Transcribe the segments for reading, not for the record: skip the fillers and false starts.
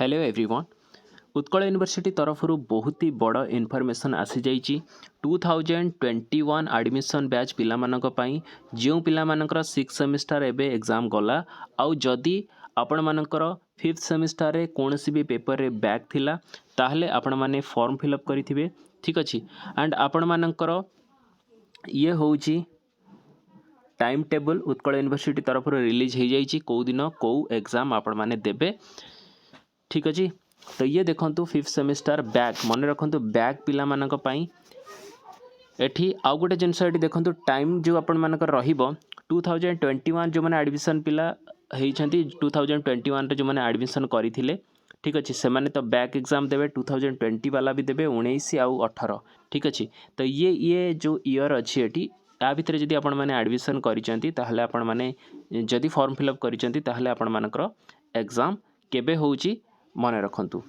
Hello everyone Utkal university तरफ बहुत ही बड़ इनफॉरमेशन आसी जाइए 2021 एडमिशन बैच पिलामानंकपाई जो पिलामानंकर 6 सेमिस्टर एबे एग्जाम गला आउ जदि आपण मानकर 5th सेमिस्टर रे कोनसी भी पेपर रे बैक थिला ताहले आपण माने फॉर्म फिलअप करिथिबे। ठीक अछि एंड आपण मानकर ये होउची टाइम टेबल उत्कल यूनिवर्सिटी तरफ रिलीज हो जाइए कौ दिन कौ एग्जाम आपण माने देबे। ठीक अच्छे तो ये देखो 5th सेमिस्टर बैक मन रखु बैक पिला मानक पई एठी आउ गोटे जिनस एठी देखो टाइम जो आपण मानकर रहिबो 2021 जो माने एडमिशन पिला हेइछंती 2021 रे जो माने एडमिशन करिथिले। ठीक अच्छे से माने तो बैक एग्जाम देवे 2020 वाला भी देवे 19 आउ 18। ठीक अच्छे तो ये जो ईयर अच्छी एठी या भितर जदि आपण माने एडमिशन करिसेंती ताहले आपण माने जदि फॉर्म फिलअप करिसेंती ताहले आपण मानकर एग्जाम केबे होउची मन रखु।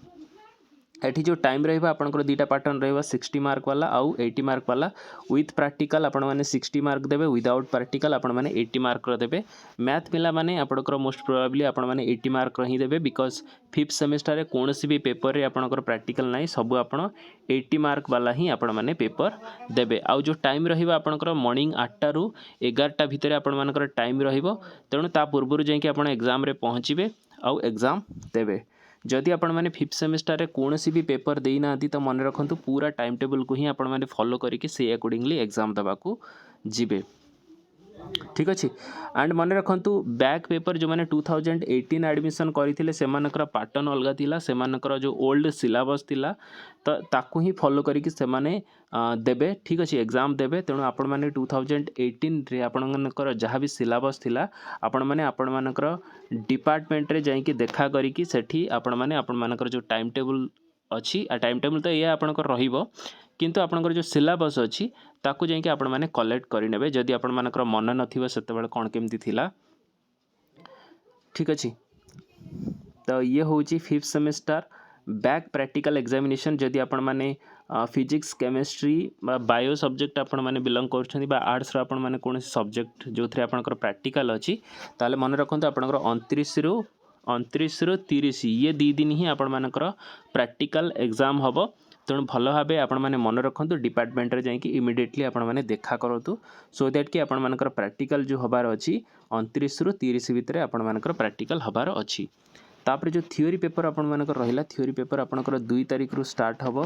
एठी जो टाइम रहिबा आपनकर दीटा पैटर्न रहिबा 60 मार्क वाला आउ 80 मार्क वाला विथ प्रैक्टिकल आपण माने 60 मार्क देबे विदाउट प्रैक्टिकल आपण माने 80 मार्क रो देबे। मैथ पिला माने आपनकर मोस्ट प्रोबेबली आपण माने 80 मार्क रही देबे बिकॉज 5th सेमेस्टर रे कोनोसी भी पेपर रे आपनकर प्रैक्टिकल नाही सब आपण 80 मार्क वाला ही आपण माने पेपर देबे। आउ जो टाइम रहिबा आपनकर मॉर्निंग 8 रु 11 भितर आपण मानकर टाइम रहिबो तेणु ता पूर्व जाई कि आपण एग्जाम रे पहुंचीबे आउ एग्जाम देबे। जदि आपण माने 5th सेमेस्टर रे कोनोसी भी पेपर देई नांती तो मन रखंतु पूरा टाइम टेबल को ही आपण माने फॉलो करिके से अकॉर्डिंगली एग्जाम दबा को जिबे। ठीक अच्छे एंड मन रखु बैक पेपर जो मैंने 2018 एडमिशन करते सेमानकर पैटर्न अलग थिला सेमानकर जो ओल्ड सिलेबस थिला तो ताकू ही फॉलो करिके सेमाने देबे। ठीक अच्छे एग्जाम देबे तेणु आपण माने 2018 रे आपणकर जहाँ भी सिलेबस थिला आपण माने आपण मानकर डिपार्टमेंट रे जाइके देखा करिके सेठी आपण माने आपण मानकर जो टाइम टेबल अच्छी टाइम टेबल तो ये आपणकर रहिबो किंतु आपणकर जो सिलेबस अच्छी ताकू जाइके आपण माने कलेक्ट करिनेबे जदि आपण मानकर मन नथिबो सेतेबेले कोन केमती थिला। ठीक अच्छे तो ये होची 5th semester back practical examination जदि आपण माने फिजिक्स केमिस्ट्री बायो सब्जेक्ट आपण माने बिलोंग करछथि बा आर्ट्स रो आपण माने कोन सब्जेक्ट जो थरे आपणकर प्रैक्टिकल अछि ताले मन रखंतु आपणकर 29 रु 30 ये 2 दिन ही आपण मानकर प्रैक्टिकल एग्जाम हबो तेणु भल भाव आपण माने मन रखंतु डिपार्टमेंट रे जाइए इमिडिएटली आपण माने देखा करतु सो दैट कि आपण मानकर प्रैक्टिकल जो हबार अछि 29 रु 30 भितर आपण मानकर प्रैक्टिकल हबार अछि। तापर जो थ्योरी पेपर आपण मानकर रहिला थ्योरी पेपर आपणकर 2 तारिख रु स्टार्ट हबो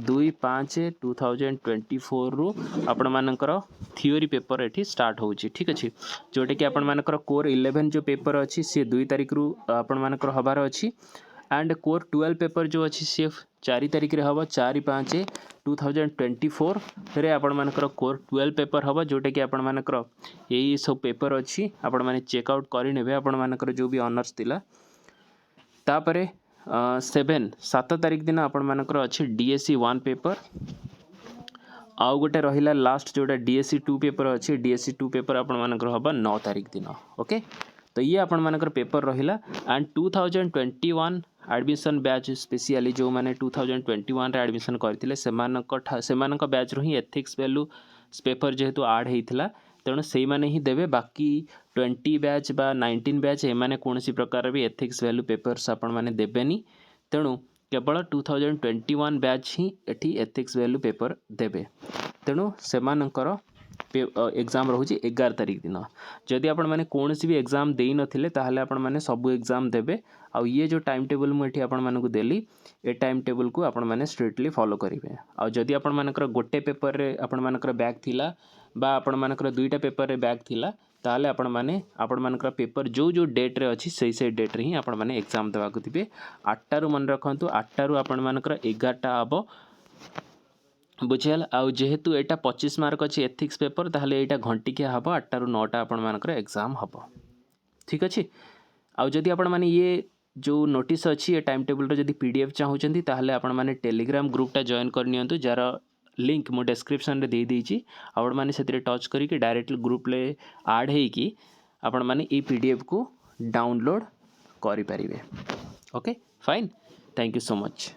2/5/2024 रु आपण मानकर थ्योरी पेपर एठी स्टार्ट होउची। ठीक अछि जोटे कि आपण मानकर कोर 11 जो पेपर अछि से 2 तारिख रु आपण मानकर हबार अछि एंड कोर 12 पेपर जो अच्छी सी 4 तारिख रे हम 4/5/2024 रे आपण मानकर कोर 12 पेपर हम जोटे कि आपण मानकर यही सब पेपर अच्छी आपण माने चेकआउट करेंगे आपण मानकर जो भी ऑनर्स थिला तापरे 7 तारिख दिन आपण मानकर अच्छी DSC 1 पेपर आउ गोटे रहिला लास्ट जोटा DSC 2 पेपर अच्छी DSC 2 पेपर आपण मानकर हम 9 तारिख दिन। ओके तो ये आपण मानकर पेपर रहिला एंड 2021 एडमिशन बैच स्पेशली जो माने 2021 रे एडमिशन करथिले सेमानक बैच रो ही एथिक्स वैल्यू पेपर जेहेतु ऐड हेइथिला तेणु से माने ही देबे बाकी 20 बैच बा 19 बैच ए माने कोनसी प्रकार भी एथिक्स वैल्यू पेपर्स आपण माने देबेनी तेणु केवल 2021 बैच ही एठी एथिक्स वैल्यू पेपर देबे तेणु सेमानकर एग्जाम रोचे 11 तारिख दिन जदि आपण माने कोनसी भी एग्जाम देई नथिले ताहले आपण माने सब एग्जाम देबे आ ये जो टाइम टेबल मुठी आपण मानकु देली ए टाइम टेबल को आपण माने स्ट्रिक्टली फॉलो करिवे। आ जदि आपण मानकर गोटे पेपर रे आपण मानकर बैक थिला बा आपण मानकर दुईटा पेपर रे बैक थिला ताहले आपण मानकर पेपर जो जो डेट रे अछि से डेट रे ही आपण माने एग्जाम देबा को थिबे 8 रु मन रखंतु 8 रु आपण मानकर 11टा हबो बुझेल आउ जेहेतु एटा 25 मार्क अच्छी एथिक्स पेपर ताहले एटा घंटिकिया हबो 8 रु 9टा आपण मानकर एग्जाम हबो। ठीक अछि आउ जदि आपण माने ये जो नोटिस अच्छी ये टाइम टेबल रो जदि PDF चाहउचंती ताहले आपण माने टेलीग्राम ग्रुप टा जॉइन कर नियंतु जार लिंक मो डिस्क्रिप्शन रे दे देछि आपण माने सेतिरे टच करिके डायरेक्टली ग्रुप ले ऐड हेई कि आपण माने ई PDF को डाउनलोड करि परिबे। Okay fine thank you so much.